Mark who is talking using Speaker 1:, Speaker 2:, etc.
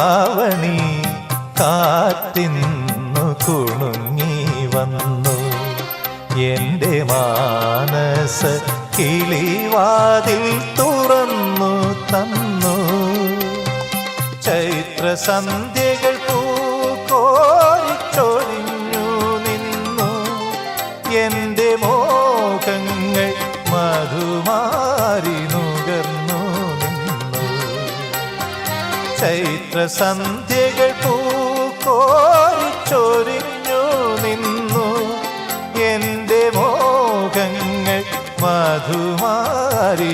Speaker 1: ആവണി കാറ്റിന്നു കുണുങ്ങി വന്നു. എൻ്റെ മാനസ കിളിവാതിൽ തുറന്നു തന്നു. ചൈത്രസന്ധ്യകൾ പൂക്കോരിച്ചൊരിഞ്ഞു നിന്നു. എൻ്റെ മോഹങ്ങൾ മധുമാരി നുകർന്നു നിന്നു. ചൈത്രസന്ധ്യകൾ പൂക്കോരിച്ചൊരിഞ്ഞു നിന്നു. എൻ്റെ മോഹങ്ങൾ മധുമാരി